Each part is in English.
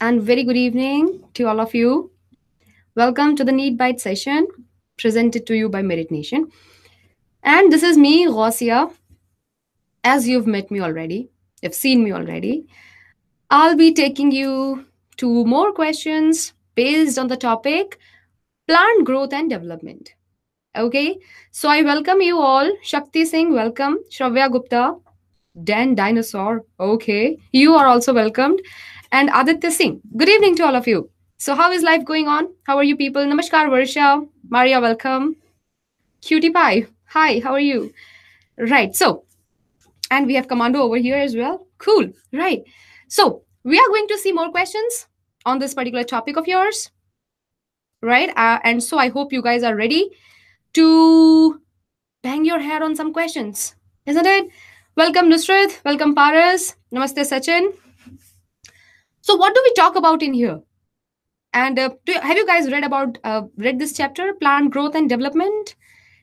and very good evening to all of you. Welcome to the NEET Bytes session presented to you by Meritnation. And this is me, Gausia. As you've met me already, you've seen me already. I'll be taking you to more questions based on the topic plant growth and development. Okay, so I welcome you all. Shakti Singh, welcome. Shravya Gupta, Dan Dinosaur. Okay, you are also welcomed. And Aditya Singh. Good evening to all of you. So, how is life going on? How are you people? Namaskar, Varsha. Maria, welcome. Cutie Pie. Hi, how are you? Right. So, and we have Commando over here as well. Cool. Right. So, we are going to see more questions on this particular topic of yours. Right. And so, I hope you guys are ready to bang your head on some questions, isn't it? Welcome, Nusrat. Welcome, Paras. Namaste, Sachin. So, what do we talk about in here? And have you guys read this chapter, plant growth and development?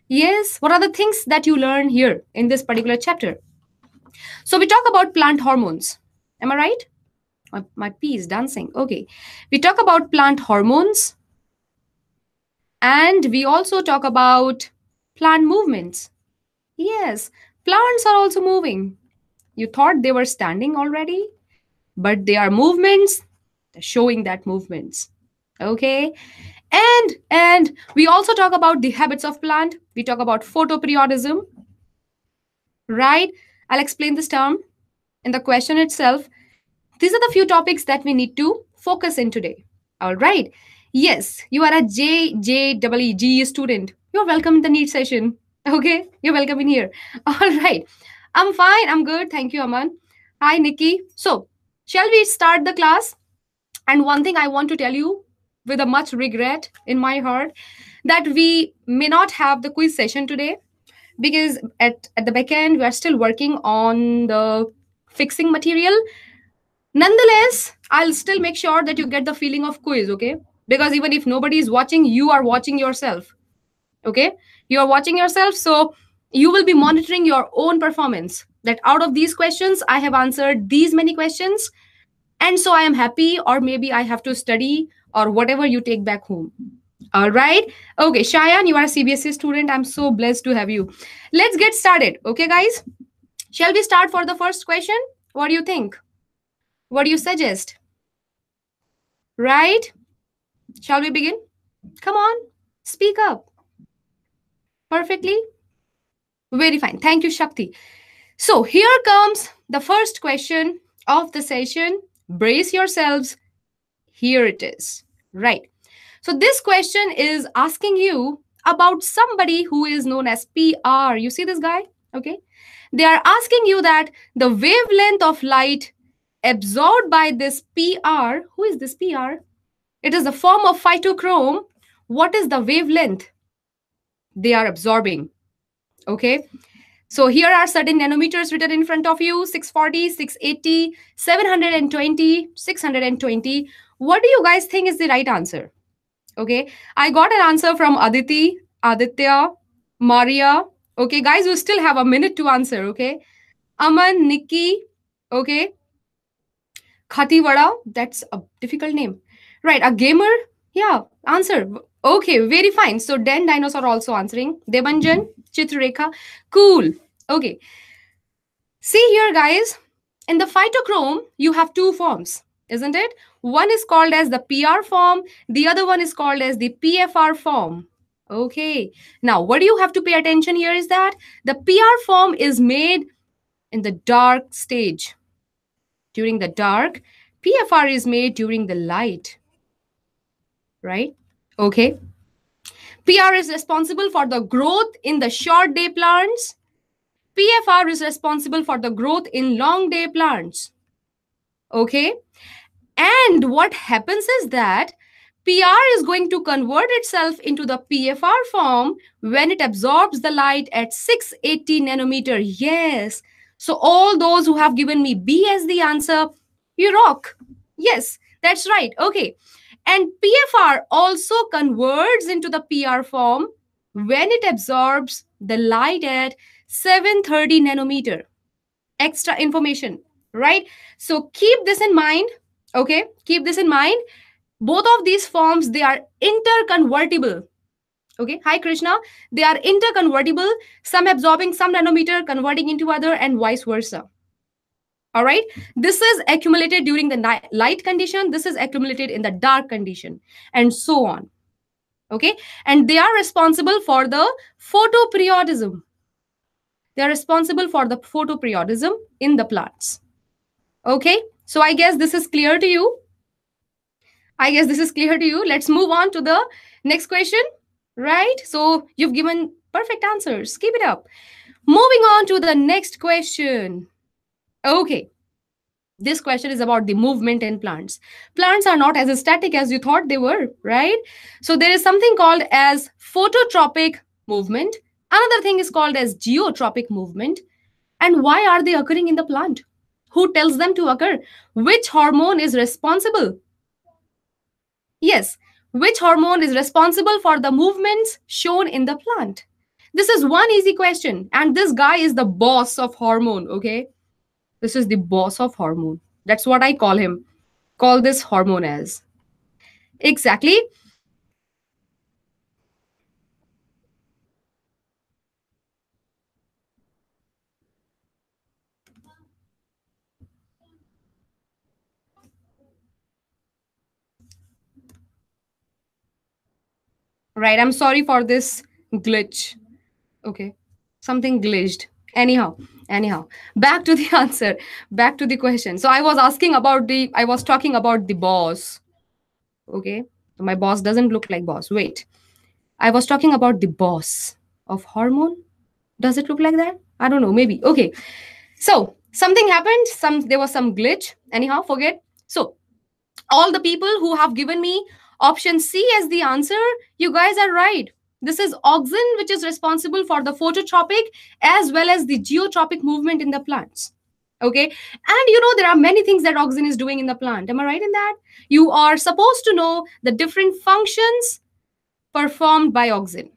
Yes. What are the things that you learn here in this particular chapter? So we talk about plant hormones. Am I right? My pea is dancing. Okay. We talk about plant hormones, and we also talk about plant movements. Yes, plants are also moving. You thought they were standing already, but they are movements showing that movements. Okay. And we also talk about the habits of plant. We talk about photoperiodism, right? I'll explain this term in the question itself. These are the few topics that we need to focus in today. All right. Yes, you are a JJEE student. You're welcome in the NEET session. Okay, you're welcome in here. All right. I'm fine. I'm good. Thank you, Aman. Hi, Nikki. So, shall we start the class? And one thing I want to tell you with a much regret in my heart that we may not have the quiz session today because at the back end we are still working on the fixing material. Nonetheless, I'll still make sure that you get the feeling of quiz, okay? Because even if nobody is watching, you are watching yourself, okay? You are watching yourself, so you will be monitoring your own performance. That out of these questions, I have answered these many questions, and so I am happy, or maybe I have to study, or whatever you take back home. All right. Okay, Shayan, you are a CBSE student. I'm so blessed to have you. Let's get started. Okay, guys. Shall we start for the first question? What do you think? What do you suggest? Right? Shall we begin? Come on, speak up. Perfectly? Very fine. Thank you, Shakti. So, here comes the first question of the session. Brace yourselves. Here it is. Right. So, this question is asking you about somebody who is known as PR. You see this guy? Okay. They are asking you that the wavelength of light absorbed by this PR, who is this PR? It is the form of phytochrome. What is the wavelength they are absorbing? Okay. So here are certain nanometers written in front of you: 640, 680, 720, 620. What do you guys think is the right answer? Okay. I got an answer from Aditi, Aditya, Maria. Okay, guys, you still have a minute to answer. Okay. Aman, Nikki. Okay. Khatiwada. That's a difficult name. Right. A gamer. Yeah. Answer. Okay. Very fine. So Dan Dinosaur also answering. Debanjan, Chitrrekha. Cool. Okay. See here, guys. In the phytochrome, you have two forms, isn't it? One is called as the PR form. The other one is called as the PFR form. Okay. Now, what do you have to pay attention here is that the PR form is made in the dark stage. During the dark, PFR is made during the light. Right? Okay. PR is responsible for the growth in the short day plants. PFR is responsible for the growth in long day plants. Okay. And what happens is that PR is going to convert itself into the PFR form when it absorbs the light at 680 nanometer. Yes. So all those who have given me B as the answer, you rock. Yes, that's right. Okay. And PFR also converts into the PR form when it absorbs the light at 730 nanometer. Extra information, right? So keep this in mind. Okay, keep this in mind. Both of these forms, they are interconvertible. Okay, hi Krishna. They are interconvertible, some absorbing some nanometer, converting into other, and vice versa. All right, this is accumulated during the light condition, this is accumulated in the dark condition, and so on. Okay, and they are responsible for the photoperiodism. They are responsible for the photoperiodism in the plants. Okay, so I guess this is clear to you. I guess this is clear to you. Let's move on to the next question. Right, so you've given perfect answers. Keep it up. Moving on to the next question. Okay, this question is about the movement in plants. Plants are not as static as you thought they were, right? So there is something called as phototropic movement. Another thing is called as geotropic movement. And why are they occurring in the plant? Who tells them to occur? Which hormone is responsible? Yes, which hormone is responsible for the movements shown in the plant? This is one easy question. And this guy is the boss of hormone, okay? This is the boss of hormone. That's what I call him. Call this hormone as. Exactly. Right. I'm sorry for this glitch. Okay. Something glitched. Anyhow, back to the answer, back to the question. So I was talking about the boss. Okay. So my boss doesn't look like boss. Wait. I was talking about the boss of hormone. Does it look like that? I don't know. Maybe. Okay. So something happened. There was some glitch. Anyhow, forget. So all the people who have given me option C as the answer, you guys are right. This is auxin, which is responsible for the phototropic as well as the geotropic movement in the plants. Okay. And there are many things that auxin is doing in the plant. Am I right in that? You are supposed to know the different functions performed by auxin.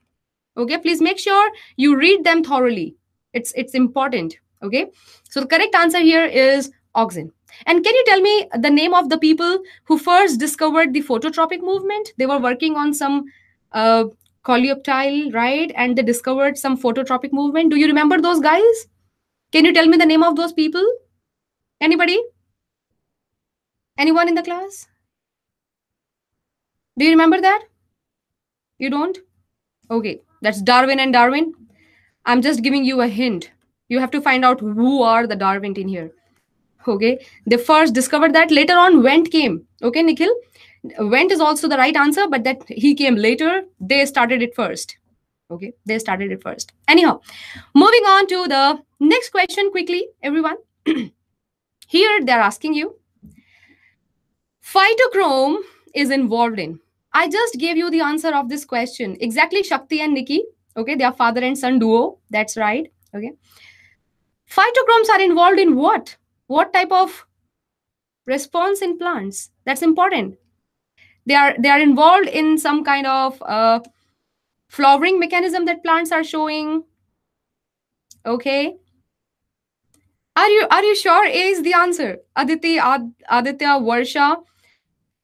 Okay, please make sure you read them thoroughly. It's important. Okay, so the correct answer here is auxin. And can you tell me the name of the people who first discovered the phototropic movement? They were working on some uh, coleoptile, right? And they discovered some phototropic movement. Do you remember those guys? Can you tell me the name of those people? Anybody? Anyone in the class? Do you remember that? You don't? Okay, that's Darwin and Darwin. I'm just giving you a hint. You have to find out who are the Darwin in here. Okay, they first discovered that. Later on, Went came. Okay, Nikhil, Went is also the right answer, but that he came later. They started it first. Okay, they started it first. Anyhow, moving on to the next question quickly, everyone. Here they're asking you, Phytochrome is involved in. I just gave you the answer of this question. Exactly, Shakti and Nikki. Okay, they are father and son duo. That's right. Okay. Phytochromes are involved in what? What type of response in plants? That's important. They are involved in some kind of flowering mechanism that plants are showing. Okay. Are you sure A is the answer? Aditya, Varsha.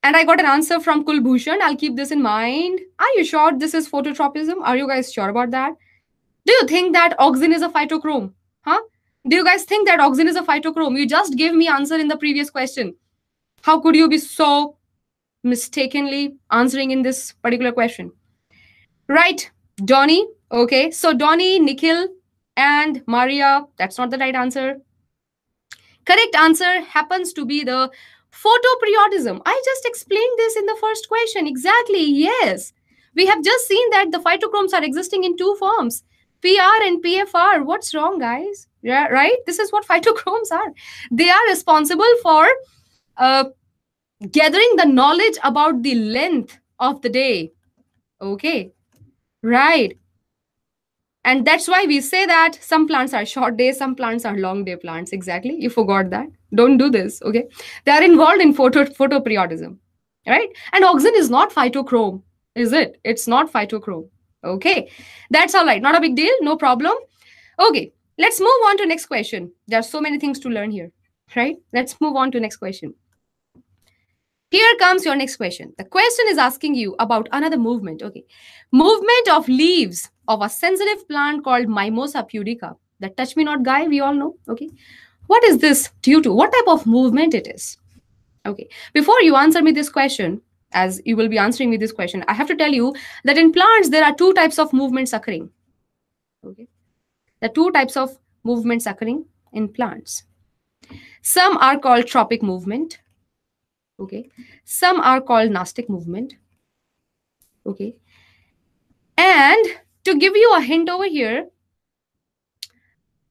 And I got an answer from Kulbhushan. I'll keep this in mind. Are you sure this is phototropism? Are you guys sure about that? Do you think that auxin is a phytochrome? Huh? Do you guys think that auxin is a phytochrome? You just gave me answer in the previous question. How could you be so mistakenly answering in this particular question? Right, Donnie. Okay, so Donnie, Nikhil, and Maria, that's not the right answer. Correct answer happens to be the photoperiodism. I just explained this in the first question. Exactly, yes. We have just seen that the phytochromes are existing in two forms, PR and PFR. What's wrong, guys? Yeah, right? This is what phytochromes are. They are responsible for gathering the knowledge about the length of the day. Okay, right. And that's why we say that some plants are short day, some plants are long day plants. Exactly. You forgot that. Don't do this. Okay. They are involved in photoperiodism. Right. And auxin is not phytochrome, is it? It's not phytochrome. Okay. That's all right. Not a big deal. No problem. Okay. Let's move on to next question. There are so many things to learn here. Right. Let's move on to next question. Here comes your next question. The question is asking you about another movement. Okay. Movement of leaves of a sensitive plant called Mimosa pudica. The touch me not guy, we all know. Okay. What is this due to? What type of movement it is? Okay. Before you answer me this question, as you will be answering me this question, I have to tell you that in plants, there are two types of movements occurring. Okay. The two types of movements occurring in plants. Some are called tropic movement. Okay. Some are called nastic movement. Okay. And to give you a hint over here,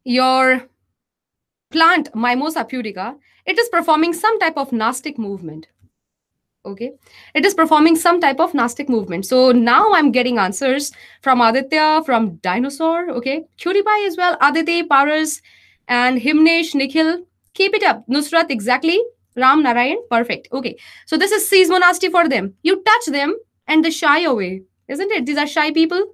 your plant Mimosa pudica, it is performing some type of nastic movement. Okay. It is performing some type of nastic movement. So now I'm getting answers from Aditya, from Dinosaur. Okay. Cutie Pie as well. Aditya, Paras, and Himnesh, Nikhil. Keep it up. Nusrat, exactly. Ram Narayan, perfect. Okay. So this is seismonasty for them. You touch them and they shy away, isn't it? These are shy people.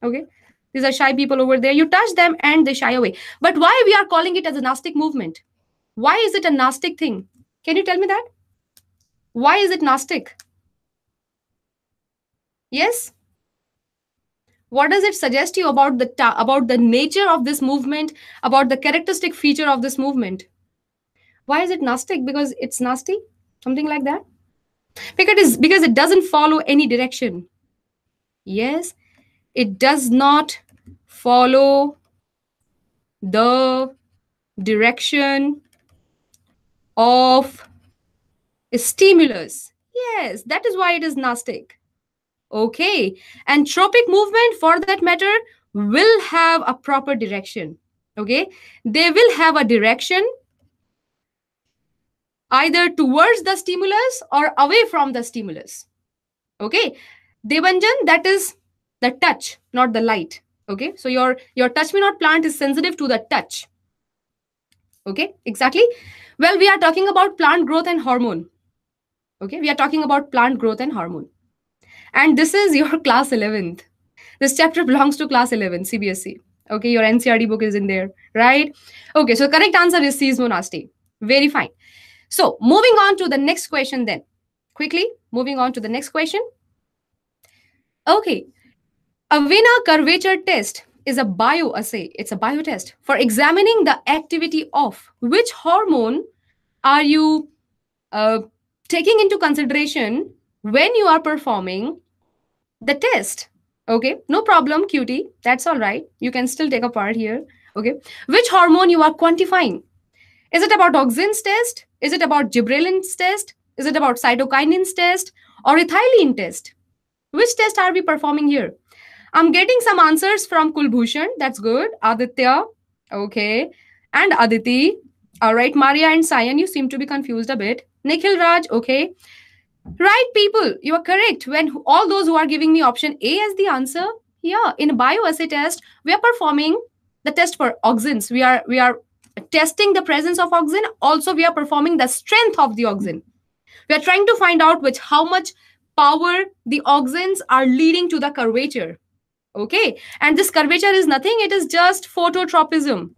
Okay. These are shy people over there. You touch them and they shy away. But why we are calling it as a nastic movement? Why is it a nastic thing? Can you tell me that? Why is it nastic? Yes? What does it suggest you about the nature of this movement, about the characteristic feature of this movement? Why is it nastic? Because it's nasty? Something like that? Because it doesn't follow any direction. Yes, it does not follow the direction of stimulus. Yes, that is why it is nastic. Okay. And tropic movement, for that matter, will have a proper direction. Okay. They will have a direction either towards the stimulus or away from the stimulus. Okay. Devanjan, that is the touch, not the light. Okay. So your touch me not plant is sensitive to the touch. Okay. Exactly. Well, we are talking about plant growth and hormone. Okay. We are talking about plant growth and hormone. And this is your class 11th. This chapter belongs to class 11, CBSE. Okay, your NCRT book is in there, right? Okay, so correct answer is seismonasty. Very fine. So moving on to the next question then. Quickly, moving on to the next question. Okay, a vena curvature test is a bioassay. It's a biotest for examining the activity of which hormone are you taking into consideration when you are performing the test. Okay, no problem, cutie. That's all right. You can still take a part here. Okay, which hormone you are quantifying? Is it about Auxin's test? Is it about Gibberellin's test? Is it about Cytokinin's test or Ethylene test? Which test are we performing here? I'm getting some answers from Kulbhushan. That's good. Aditya. Okay. And Aditi. All right. Maria and Sayan, you seem to be confused a bit. Nikhil Raj. Okay. Right, people, you are correct. When all those who are giving me option A as the answer, yeah, in a bioassay test, we are performing the test for auxins. We are testing the presence of auxin. Also, we are performing the strength of the auxin. We are trying to find out how much power the auxins are leading to the curvature. Okay, and this curvature is nothing. It is just phototropism.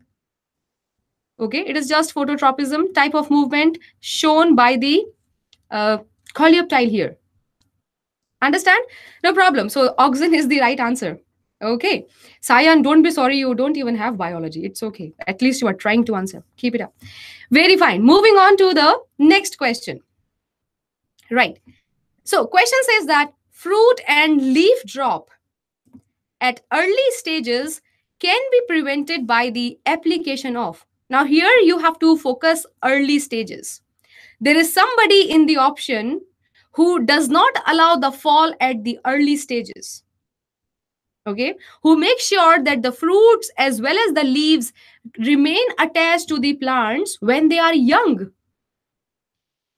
Okay, it is just phototropism type of movement shown by the coleoptile here. Understand? No problem. So auxin is the right answer. Okay. Sayan, don't be sorry. You don't even have biology. It's okay. At least you are trying to answer. Keep it up. Very fine. Moving on to the next question. Right. So question says that fruit and leaf drop at early stages can be prevented by the application of. Now here you have to focus early stages. There is somebody in the option who does not allow the fall at the early stages. Okay, who makes sure that the fruits as well as the leaves remain attached to the plants when they are young.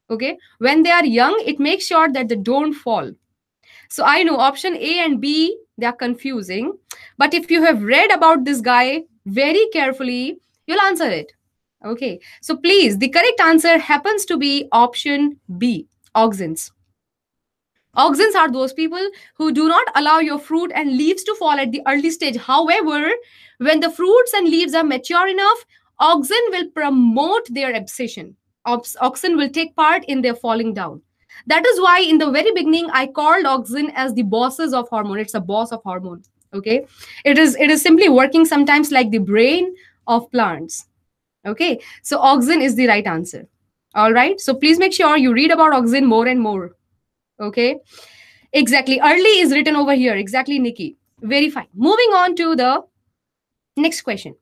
Okay, when they are young, it makes sure that they don't fall. So I know option A and B, they are confusing. But if you have read about this guy very carefully, you'll answer it. Okay, so please, the correct answer happens to be option B, auxins. Auxins are those people who do not allow your fruit and leaves to fall at the early stage. However, when the fruits and leaves are mature enough, auxin will promote their abscission. Auxin will take part in their falling down. That is why in the very beginning I called Auxin as the bosses of hormone. It's a boss of hormone. Okay. It is simply working sometimes like the brain of plants. Okay. So Auxin is the right answer. All right. So please make sure you read about Auxin more and more. Okay. Exactly. Early is written over here. Exactly, Nikki. Very fine. Moving on to the next question.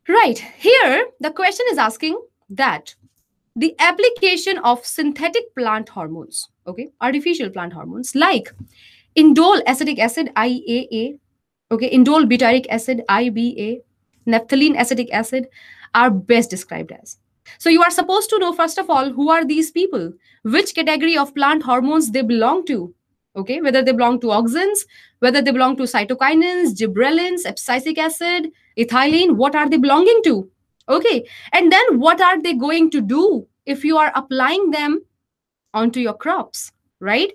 Right. Here, the question is asking that the application of synthetic plant hormones, okay, artificial plant hormones like indole acetic acid, IAA, okay, indole butyric acid, IBA, naphthalene acetic acid are best described as. So you are supposed to know, first of all, who are these people, which category of plant hormones they belong to, okay, whether they belong to auxins, whether they belong to cytokinins, gibberellins, abscisic acid, ethylene, what are they belonging to? Okay, and then what are they going to do if you are applying them onto your crops, right?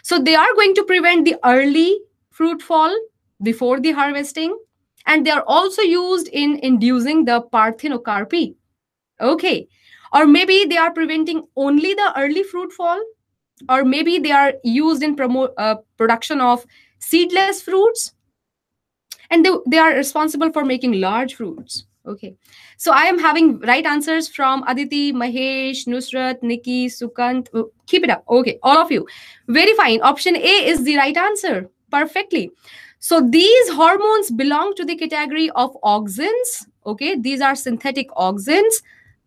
So they are going to prevent the early fruit fall before the harvesting, and they are also used in inducing the parthenocarpy. Okay. Or maybe they are preventing only the early fruit fall, or maybe they are used in production of seedless fruits, and they are responsible for making large fruits. Okay. So I am having right answers from Aditi, Mahesh, Nusrat, Nikki, Sukant. Keep it up. Okay. All of you. Very fine. Option A is the right answer. Perfectly. So these hormones belong to the category of auxins. Okay. These are synthetic auxins,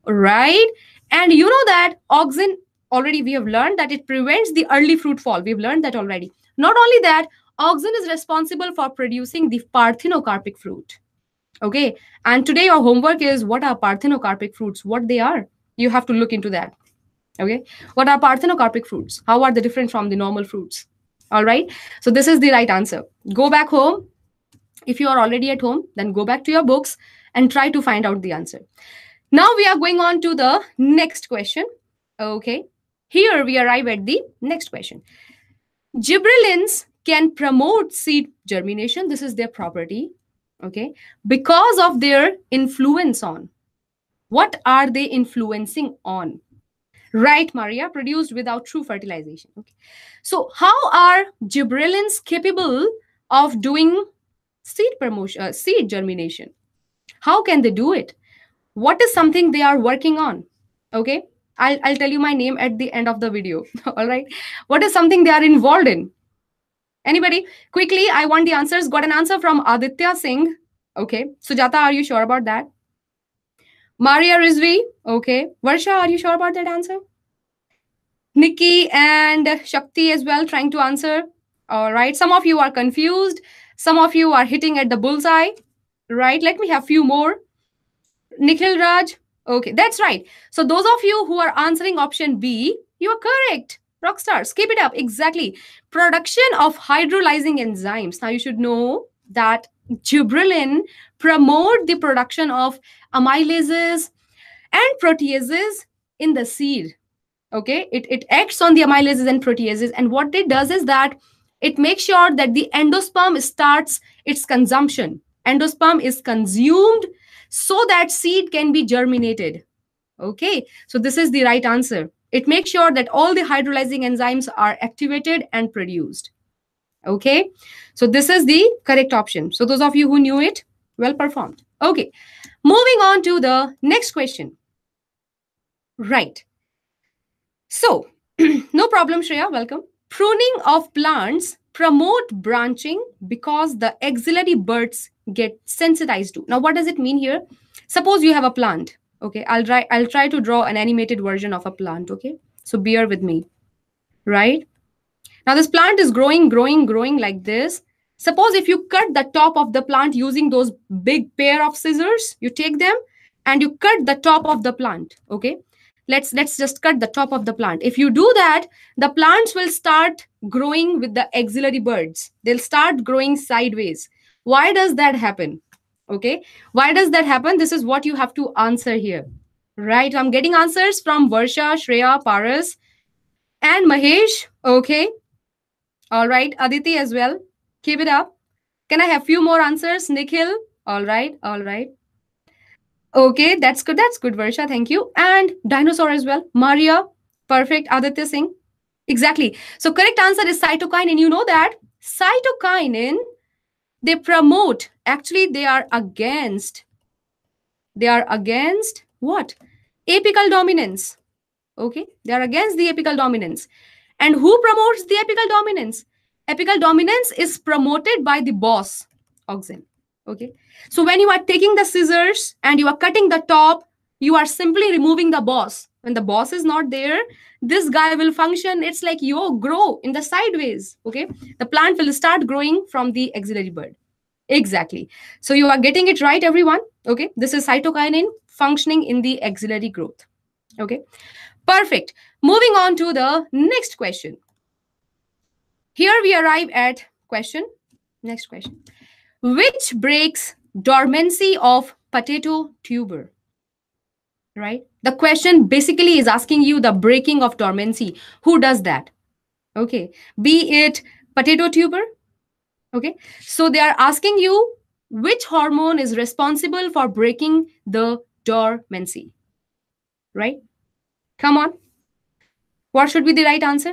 right? And you know that auxin, already we have learned that it prevents the early fruit fall. We've learned that already. Not only that, auxin is responsible for producing the parthenocarpic fruit. Okay. And today your homework is what are parthenocarpic fruits? What they are? You have to look into that. Okay. What are parthenocarpic fruits? How are they different from the normal fruits? All right. So this is the right answer. Go back home. If you are already at home, then go back to your books and try to find out the answer. Now we are going on to the next question. Okay. Here we arrive at the next question. Gibberellins can promote seed germination. This is their property. Okay. Because of their influence on. What are they influencing on? Right, Maria, produced without true fertilization. Okay. So, how are gibberellins capable of doing seed promotion, seed germination? How can they do it? What is something they are working on? Okay. I'll tell you my name at the end of the video. All right. What is something they are involved in? Anybody? Quickly, I want the answers. Got an answer from Aditya Singh. Okay. Sujata, are you sure about that? Maria Rizvi. Okay. Varsha, are you sure about that answer? Nikki and Shakti as well trying to answer. All right. Some of you are confused. Some of you are hitting at the bullseye. Right. Let me have few more. Nikhil Raj. Okay, that's right. So those of you who are answering option B, you are correct. Rockstars, keep it up. Exactly. Production of hydrolyzing enzymes. Now you should know that gibberellin promote the production of amylases and proteases in the seed. Okay, it acts on the amylases and proteases, and what it does is that it makes sure that the endosperm starts its consumption. Endosperm is consumed so that seed can be germinated. Okay, so this is the right answer. It makes sure that all the hydrolyzing enzymes are activated and produced. Okay, so this is the correct option. So those of you who knew it, well performed. Okay, moving on to the next question. Right. So, no problem, Shreya, welcome. Pruning of plants promote branching because the axillary buds get sensitized to. Now, what does it mean here? Suppose you have a plant. Okay, I'll try to draw an animated version of a plant. Okay, so bear with me. Right now, this plant is growing like this. Suppose if you cut the top of the plant using those big pair of scissors, you take them and you cut the top of the plant. Okay, let's just cut the top of the plant. If you do that, the plants will start growing with the axillary buds. They'll start growing sideways. Why does that happen? Okay, why does that happen? This is what you have to answer here. Right, I'm getting answers from Varsha, Shreya, Paras, and Mahesh. Okay, all right, Aditi as well. Keep it up. Can I have few more answers? Nikhil. All right, all right. Okay, that's good. That's good, Varsha. Thank you. And dinosaur as well. Maria. Perfect, Aditya Singh. Exactly. So correct answer is cytokinin. You know that cytokinin, they promote, actually they are against what? Apical dominance. Okay, they are against the apical dominance. And who promotes the apical dominance? Apical dominance is promoted by the boss, Auxin. Okay, so when you are taking the scissors and you are cutting the top, you are simply removing the boss. When the boss is not there, this guy will function. It's like you grow in the sideways. Okay, the plant will start growing from the axillary bud. Exactly. So you are getting it right, everyone. Okay, this is cytokinin functioning in the axillary growth. Okay, perfect. Moving on to the next question. Here we arrive at question. Next question. Which breaks dormancy of potato tuber? Right? The question basically is asking you the breaking of dormancy. Who does that? Okay. Be it potato tuber. Okay. So they are asking you which hormone is responsible for breaking the dormancy. Right? Come on. What should be the right answer?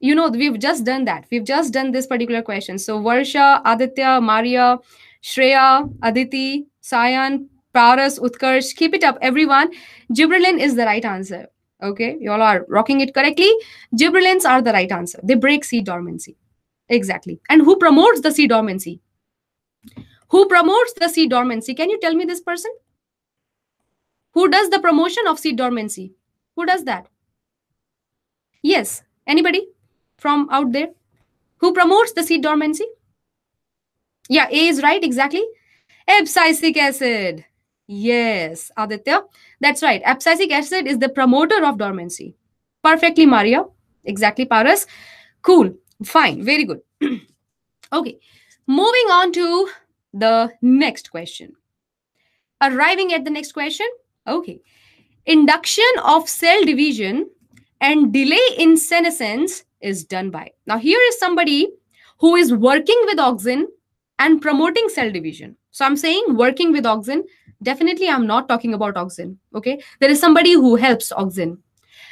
You know, we've just done that. We've just done this particular question. So Varsha, Aditya, Maria, Shreya, Aditi, Sayan, Paras, Utkarsh, keep it up, everyone. Gibberellin is the right answer. Okay, you all are rocking it correctly. Gibberellins are the right answer. They break seed dormancy. Exactly. And who promotes the seed dormancy? Who promotes the seed dormancy? Can you tell me this person? Who does the promotion of seed dormancy? Who does that? Yes. Anybody from out there? Who promotes the seed dormancy? Yeah, A is right, exactly. Abscisic acid. Yes, Aditya. That's right. Abscisic acid is the promoter of dormancy. Perfectly, Maria. Exactly, Paras. Cool. Fine. Very good. Okay. Moving on to the next question. Arriving at the next question. Okay. Induction of cell division and delay in senescence is done by. Now, here is somebody who is working with Auxin and promoting cell division. So I'm saying working with Auxin. Definitely, I'm not talking about Auxin. Okay. There is somebody who helps Auxin.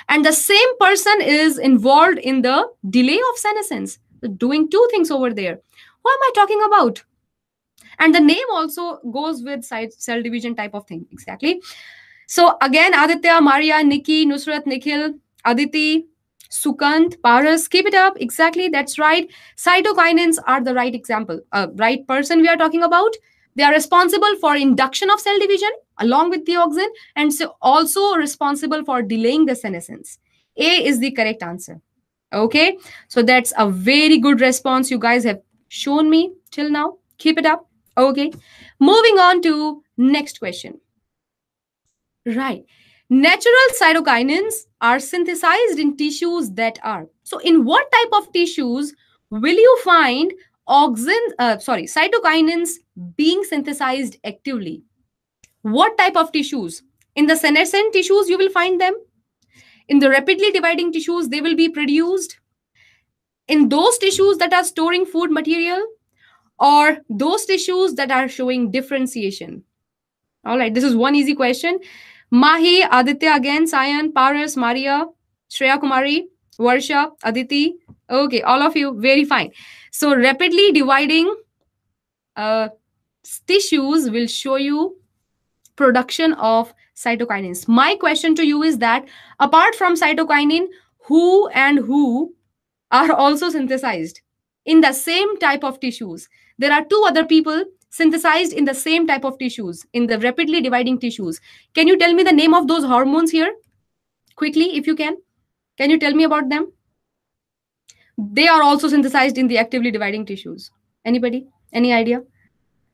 And the same person is involved in the delay of senescence, doing two things over there. Who am I talking about? And the name also goes with cell division type of thing. Exactly. So again, Aditya, Maria, Nikki, Nusrat, Nikhil, Aditi, Sukant, Paras, keep it up. Exactly, that's right. Cytokinins are the right example, right person we are talking about. They are responsible for induction of cell division along with the Auxin, and so also responsible for delaying the senescence. A is the correct answer. Okay, so that's a very good response you guys have shown me till now. Keep it up. Okay, moving on to next question. Right. Natural cytokinins are synthesized in tissues that are. So, in what type of tissues will you find cytokinins being synthesized actively? What type of tissues? In the senescent tissues, you will find them. In the rapidly dividing tissues, they will be produced. In those tissues that are storing food material, or those tissues that are showing differentiation. All right, this is one easy question. Mahi, Aditya again, Sayan, Paras, Maria, Shreya Kumari, Varsha, Aditi. Okay, all of you, very fine. So rapidly dividing tissues will show you production of cytokinins. My question to you is that apart from cytokinin, who and who are also synthesized in the same type of tissues? There are two other people synthesized in the same type of tissues, in the rapidly dividing tissues. Can you tell me the name of those hormones here? Quickly, if you can. Can you tell me about them? They are also synthesized in the actively dividing tissues. Anybody? Any idea?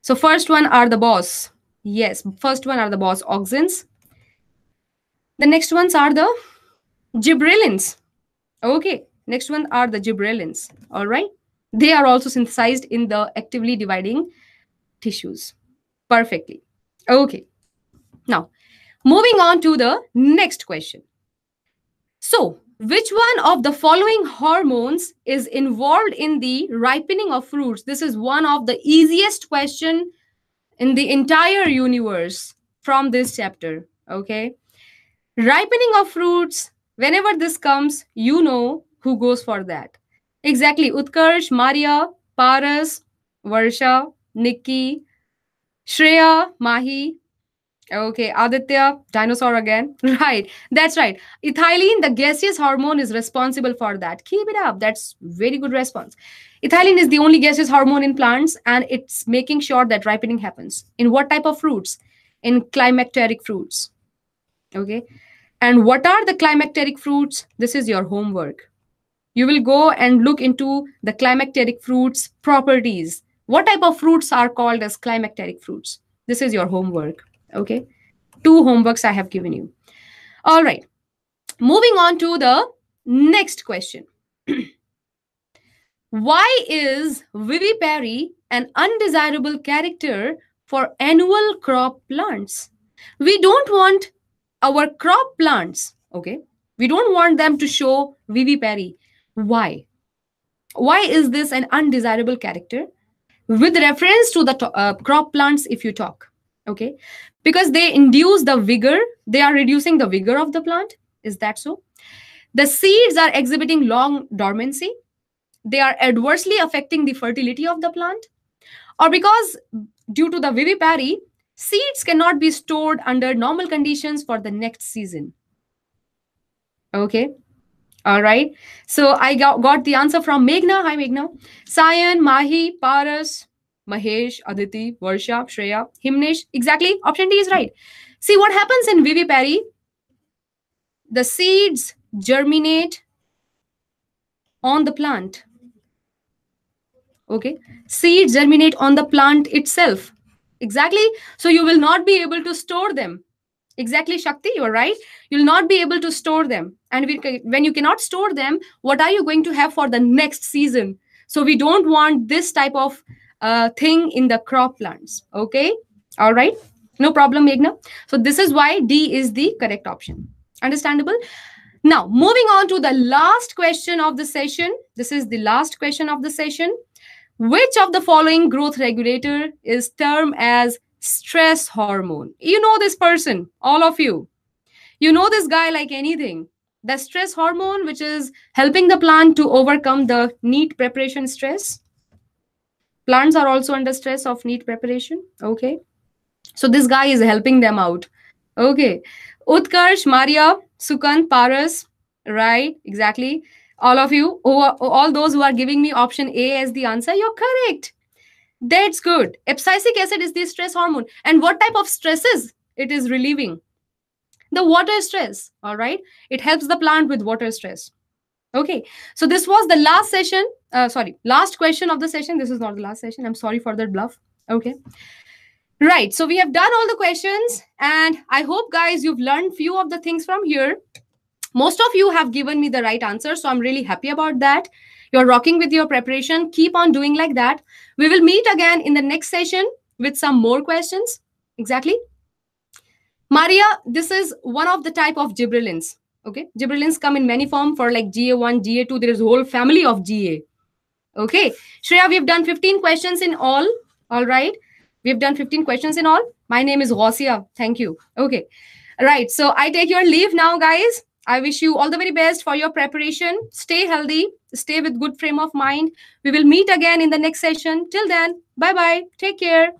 So first one are the boss. Yes, first one are the boss, auxins. The next ones are the gibberellins. Okay, next one are the gibberellins. All right. They are also synthesized in the actively dividing tissues. Perfectly. Okay. Now, moving on to the next question. So, which one of the following hormones is involved in the ripening of fruits? This is one of the easiest question in the entire universe from this chapter. Okay. Ripening of fruits Whenever this comes, you know who goes for that. Exactly. Utkarsh, Maria, Paras, Varsha, Nikki, Shreya, Mahi. Okay, Aditya, dinosaur again. Right, that's right. Ethylene, the gaseous hormone, is responsible for that. Keep it up. That's very good response. Ethylene is the only gaseous hormone in plants, and it's making sure that ripening happens. In what type of fruits? In climacteric fruits. Okay. And what are the climacteric fruits? This is your homework. You will go and look into the climacteric fruits properties. What type of fruits are called as climacteric fruits? This is your homework. Okay. Two homeworks I have given you. All right. Moving on to the next question. Why is Vivipary an undesirable character for annual crop plants? We don't want our crop plants, okay? We don't want them to show Vivipary. Why? Why is this an undesirable character? With reference to the crop plants, if you talk, okay? Because they induce the vigor, they are reducing the vigor of the plant. Is that so? The seeds are exhibiting long dormancy. They are adversely affecting the fertility of the plant, or because due to the vivipary, seeds cannot be stored under normal conditions for the next season. Okay. All right. So I got the answer from Meghna. Hi, Meghna. Sayan, Mahi, Paras, Mahesh, Aditi, Varsha, Shreya, Himnesh. Exactly. Option D is right. See what happens in vivipary. The seeds germinate on the plant. Okay. Seeds germinate on the plant itself. Exactly. So you will not be able to store them. Exactly, Shakti, you are right. You'll not be able to store them. And when you cannot store them, what are you going to have for the next season? So we don't want this type of thing in the crop plants. Okay. All right. No problem, Meghna. So this is why D is the correct option. Understandable? Now, moving on to the last question of the session. This is the last question of the session. Which of the following growth regulator is termed as stress hormone? You know this person, all of you. You know this guy like anything. The stress hormone, which is helping the plant to overcome the NEET preparation stress. Plants are also under stress of NEET preparation. Okay. So this guy is helping them out. Okay. Utkarsh, Maria, Sukan, Paras. Right. Exactly. All of you, all those who are giving me option A as the answer, you're correct. That's good. Abscisic acid is the stress hormone. And what type of stresses it is relieving? The water stress. All right. It helps the plant with water stress. Okay. So this was the last session. Last question of the session. This is not the last session. I'm sorry for that bluff. Okay. Right. So we have done all the questions. And I hope, guys, you've learned few of the things from here. Most of you have given me the right answer. So I'm really happy about that. You're rocking with your preparation. Keep on doing like that. We will meet again in the next session with some more questions. Exactly. Maria, this is one of the type of gibberellins. Okay. Gibberellins come in many form for like GA1, GA2. There is a whole family of GA. Okay. Shreya, we've done 15 questions in all. All right. We've done 15 questions in all. My name is Gausia. Thank you. Okay. Right. So I take your leave now, guys. I wish you all the very best for your preparation. Stay healthy. Stay with good frame of mind. We will meet again in the next session. Till then, bye-bye. Take care.